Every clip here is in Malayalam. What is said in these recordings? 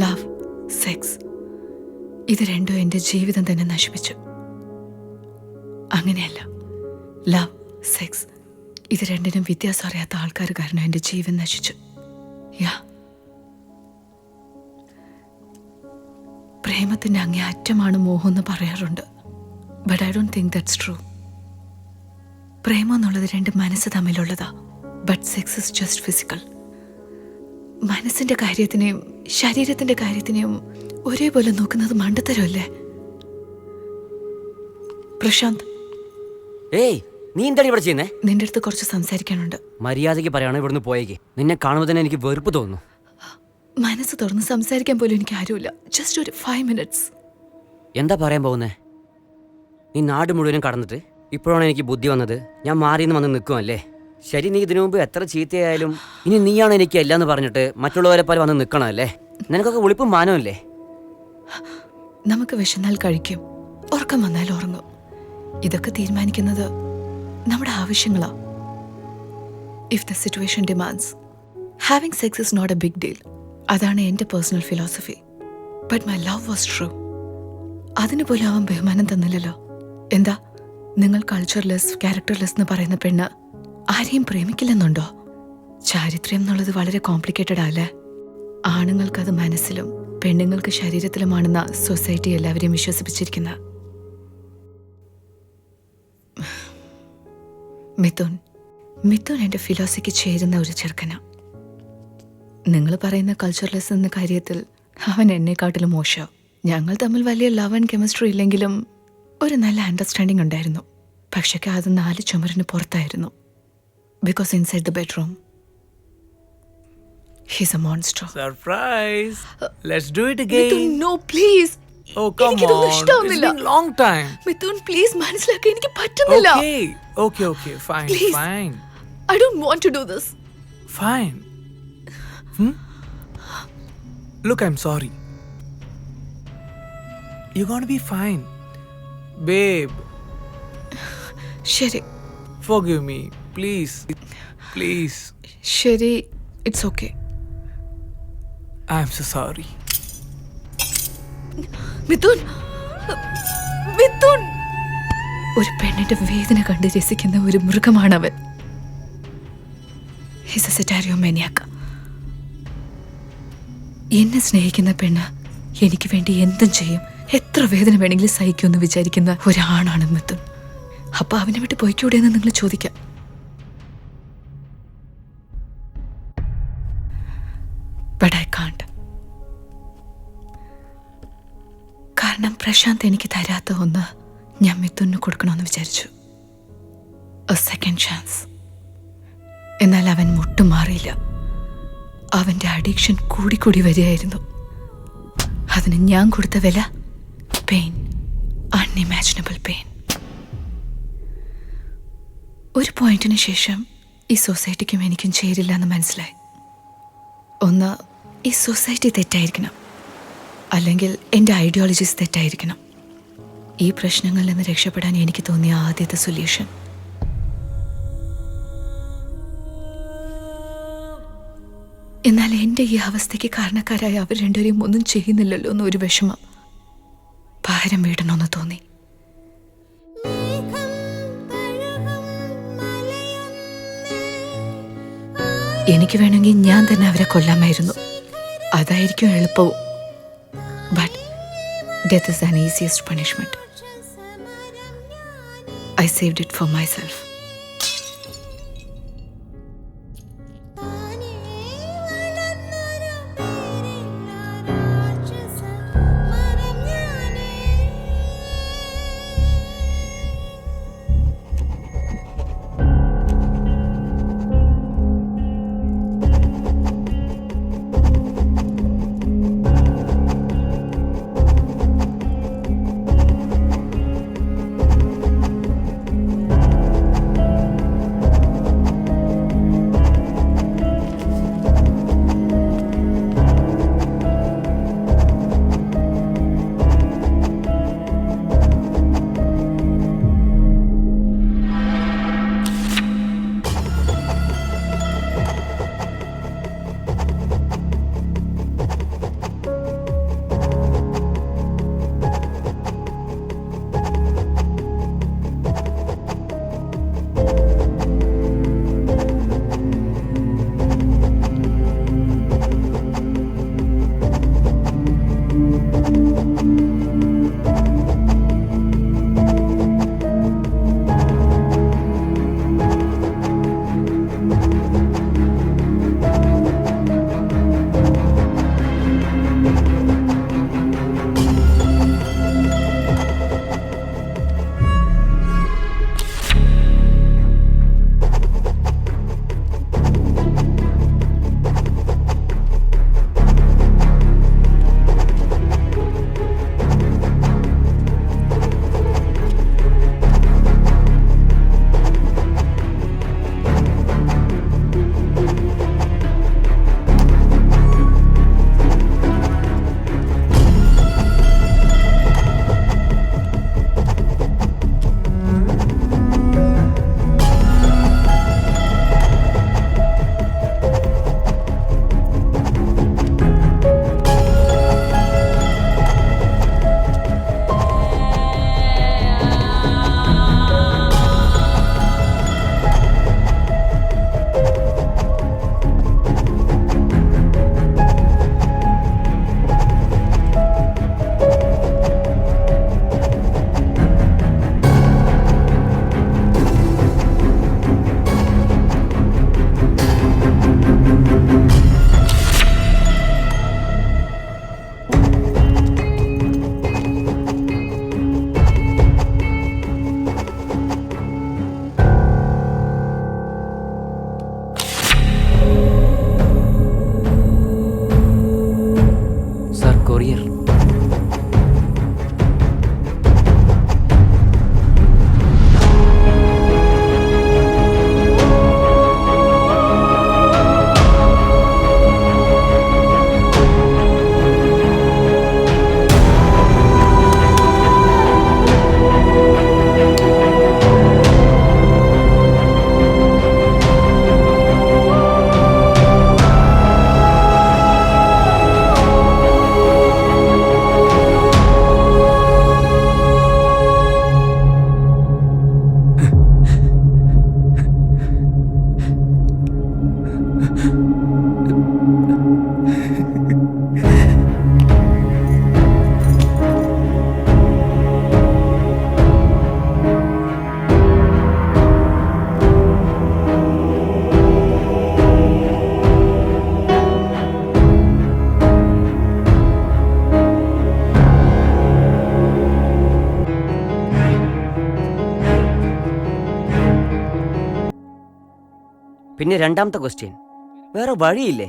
ലവ്, സെക്സ്, ഇത് രണ്ടും എൻ്റെ ജീവിതം തന്നെ നശിപ്പിച്ചു. അങ്ങനെയല്ല, ലവ്, സെക്സ്, ഇത് രണ്ടിനും വ്യത്യാസം അറിയാത്ത ആൾക്കാർ കാരണം എൻ്റെ ജീവൻ നശിച്ചു. യാ, പ്രേമത്തിൻ്റെ അങ്ങേ അറ്റമാണ് മോഹം എന്ന് പറയാറുണ്ട്. But I don't think that's true. പ്രേമം എന്നുള്ളത് രണ്ട് മനസ്സ് തമ്മിലുള്ളതാ. But sex is just physical. മനസ്സിന്റെ കാര്യത്തിനെയും ശരീരത്തിന്റെ കാര്യത്തിനെയും ഒരേപോലെ നോക്കുന്നത് മണ്ടത്തരമല്ലേ? പ്രശാന്ത്, ഏയ്, നീ എന്താണ് ഇവിടെ ചെയ്യുന്നേ? നിന്റെ അടുത്ത് കുറച്ച് സംസാരിക്കാനുണ്ട്. മര്യാദയ്ക്ക് പറയണോ ഇവിടുന്ന് പോയേക്ക്. നിന്നെ കാണുമ്പോൾ തന്നെ എനിക്ക് വെറുപ്പ് തോന്നുന്നു. മനസ്സ് തുറന്ന് സംസാരിക്കാൻ പോലും എനിക്ക് ആരുമില്ല. ജസ്റ്റ് ഒരു 5 minutes. എന്താ പറയാൻ പോകുന്നേ? നീ നാട് മുഴുവനും കടന്നിട്ട് ഇപ്പോഴാണ് എനിക്ക് ബുദ്ധി വന്നത്. ഞാൻ മാറിയെന്ന് വന്ന് നിൽക്കുമല്ലേ? ശരി, നീ ഇതിനു മുമ്പ് എത്ര ചീത്തയായാലും ഇനി നീയാണ് എനിക്ക് എല്ലാന്ന് പറഞ്ഞിട്ട് മറ്റുള്ളവരെ പോലെ വന്ന് നിൽക്കണമല്ലേ? നിനക്കൊക്കെ ഉളിപ്പും മാനമല്ലേ? നമുക്ക് വിശന്നാൽ കഴിക്കും, ഉറക്കം വന്നാൽ ഉറങ്ങും. ഇതൊക്കെ തീരുമാനിക്കുന്നത് നമ്മുടെ ആവശ്യങ്ങളാ. If the situation demands, having sex is not a big deal. അതാണ് എൻ്റെ personal philosophy. But my love was true. അതിന് പോലും അവൻ ബഹുമാനം തന്നില്ലല്ലോ. എന്താ നിങ്ങൾ കൾച്ചർലെസ്, ക്യാരക്ടർലെസ് എന്ന് പറയുന്ന പെണ്ണ് ആരെയും പ്രേമിക്കില്ലെന്നുണ്ടോ? ചാരിത്രം എന്നുള്ളത് വളരെ കോംപ്ലിക്കേറ്റഡ് അല്ലേ? ആണുങ്ങൾക്കത് മനസ്സിലും പെണ്ണുങ്ങൾക്ക് ശരീരത്തിലുമാണെന്ന സൊസൈറ്റി എല്ലാവരെയും വിശ്വസിപ്പിച്ചിരിക്കുന്ന. മിഥുൻ എൻ്റെ ഫിലോസഫിക്ക് ചേരുന്ന ഒരു ചെറുക്കന. നിങ്ങൾ പറയുന്ന കൾച്ചർലെസ് എന്ന കാര്യത്തിൽ അവൻ എന്നെക്കാട്ടിലും മോശം. ഞങ്ങൾ തമ്മിൽ വലിയ ലവ് ആൻഡ് കെമിസ്ട്രി ഇല്ലെങ്കിലും ഒരു നല്ല അണ്ടർസ്റ്റാൻഡിങ് ഉണ്ടായിരുന്നു. പക്ഷേ അത് 4 ചുമരിന് പുറത്തായിരുന്നു. Because inside the bedroom, he's a monster. Surprise! Let's do it again. Mithun, no, please. Oh, come on. It's been long time. Mithun, please, മനസ്സിലാക്കാൻ എനിക്ക് പറ്റുന്നില്ല. Okay. Fine, Please. fine. I don't want to do this. Fine. Look, I'm sorry. You're gonna be fine. Babe. ശരി. Forgive me. Please. ശരി, it's okay. I'm so sorry. Mithun, ഒരു പെണ്ണിന്റെ വേദന കണ്ട് രസിക്കുന്ന ഒരു മൃഗമാണവൻ. He's a satiromaniac. എന്നെ സ്നേഹിക്കുന്ന പെണ്ണ് എനിക്ക് വേണ്ടി എന്തും ചെയ്യും, എത്ര വേദന വേണമെങ്കിലും സഹിക്കുമെന്ന് വിചാരിക്കുന്ന ഒരാണാണ് മിഥുൻ. അപ്പൊ അവനെ വിട്ട് പോയിക്കൂടെയെന്ന് നിങ്ങൾ ചോദിക്കാം. But I can't. കാരണം പ്രശാന്ത് എനിക്ക് തരാത്ത ഒന്ന് ഞാൻ മിഥുന് കൊടുക്കണമെന്ന് വിചാരിച്ചു. A second chance. എന്നാൽ അവൻ മുട്ടും മാറിയില്ല. അവൻ്റെ അഡിക്ഷൻ കൂടിക്കൂടി വരികയായിരുന്നു. അതിന് ഞാൻ കൊടുത്ത വില പെയിൻ, അൺഇമാജിനബിൾ പെയിൻ. ഒരു പോയിന്റിന് ശേഷം ഈ സൊസൈറ്റിക്കും എനിക്കും ചേരില്ല എന്ന് മനസ്സിലായി. ഒന്ന്, ഈ സൊസൈറ്റി തെറ്റായിരിക്കണം, അല്ലെങ്കിൽ എൻ്റെ ഐഡിയോളജീസ് തെറ്റായിരിക്കണം. ഈ പ്രശ്നങ്ങളിൽ നിന്ന് രക്ഷപ്പെടാൻ എനിക്ക് തോന്നിയ ആദ്യത്തെ സൊല്യൂഷൻ എന്നാൽ എൻ്റെ ഈ അവസ്ഥയ്ക്ക് കാരണക്കാരായ അവർ രണ്ടുപേരെയും ഒന്നും ചെയ്യുന്നില്ലല്ലോ എന്നൊരു വിഷമം. ഭാരം വീടണമെന്ന് തോന്നി. എനിക്ക് വേണമെങ്കിൽ ഞാൻ തന്നെ അവരെ കൊല്ലാമായിരുന്നു. അതായിരിക്കും എളുപ്പവും. But death is an easiest punishment. I saved it for myself. പിന്നെ രണ്ടാമത്തെ ക്വസ്റ്റ്യൻ, വേറെ വഴിയില്ലേ?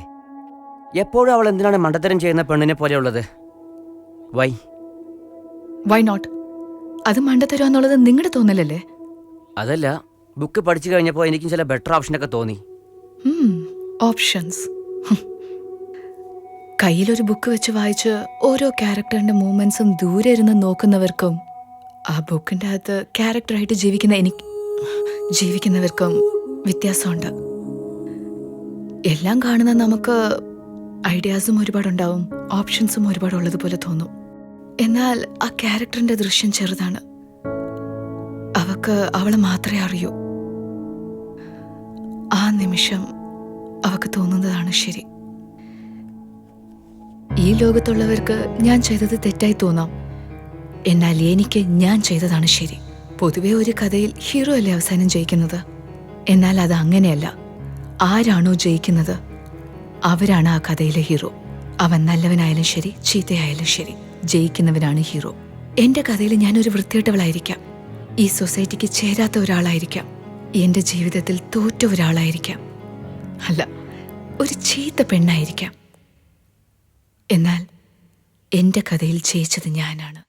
എപ്പോഴും അവൾ എന്തിനാണ് മണ്ടത്തരം ചെയ്യുന്ന പെണ്ണിനെ പോലെയുള്ളത്? വൈ? Why not? അത് മണ്ടത്തരം എന്നുള്ളത് നിങ്ങളുടെ തോന്നലല്ലേ? അതല്ല, ബുക്ക് പഠിച്ചു കഴിഞ്ഞപ്പോൾ എനിക്കും ചില ബെറ്റർ ഓപ്ഷനൊക്കെ തോന്നി. ഓപ്ഷൻസ്. കയ്യിലൊരു ബുക്ക് വെച്ച് വായിച്ച് ഓരോ ക്യാരക്ടറിന്റെ മൂവ്മെന്റ്സും ദൂരെ ഇരുന്ന് നോക്കുന്നവർക്കും ആ ബുക്കിന്റെ അകത്ത് ക്യാരക്ടറായിട്ട് ജീവിക്കുന്നവർക്കും വ്യത്യാസമുണ്ട്. എല്ലാം കാണുന്ന നമുക്ക് ഐഡിയാസും ഒരുപാടുണ്ടാവും, ഓപ്ഷൻസും ഒരുപാടുള്ളതുപോലെ തോന്നും. എന്നാൽ ആ ക്യാരക്ടറിന്റെ ദൃശ്യം ചെറുതാണ്. അവക്ക് അവളെ മാത്രമേ അറിയൂ. ആ നിമിഷം അവക്ക് തോന്നുന്നതാണ് ശരി. ഈ ലോകത്തുള്ളവർക്ക് ഞാൻ ചെയ്തത് തെറ്റായി തോന്നാം, എന്നാൽ എനിക്ക് ഞാൻ ചെയ്തതാണ് ശരി. പൊതുവെ ഒരു കഥയിൽ ഹീറോ അല്ലേ അവസാനം ജയിക്കുന്നത്? എന്നാൽ അത് അങ്ങനെയല്ല. ആരാണോ ജയിക്കുന്നത് അവരാണ് ആ കഥയിലെ ഹീറോ. അവൻ നല്ലവനായാലും ശരി, ചീത്തയായാലും ശരി, ജയിക്കുന്നവനാണ് ഹീറോ. എന്റെ കഥയിൽ ഞാനൊരു വൃത്തികെട്ടവളായിരിക്കാം, ഈ സൊസൈറ്റിക്ക് ചേരാത്ത ഒരാളായിരിക്കാം, എന്റെ ജീവിതത്തിൽ തോറ്റ ഒരാളായിരിക്കാം, അല്ല, ഒരു ചീത്ത പെണ്ണായിരിക്കാം. എന്നാൽ എന്റെ കഥയിൽ ജയിച്ചത് ഞാനാണ്.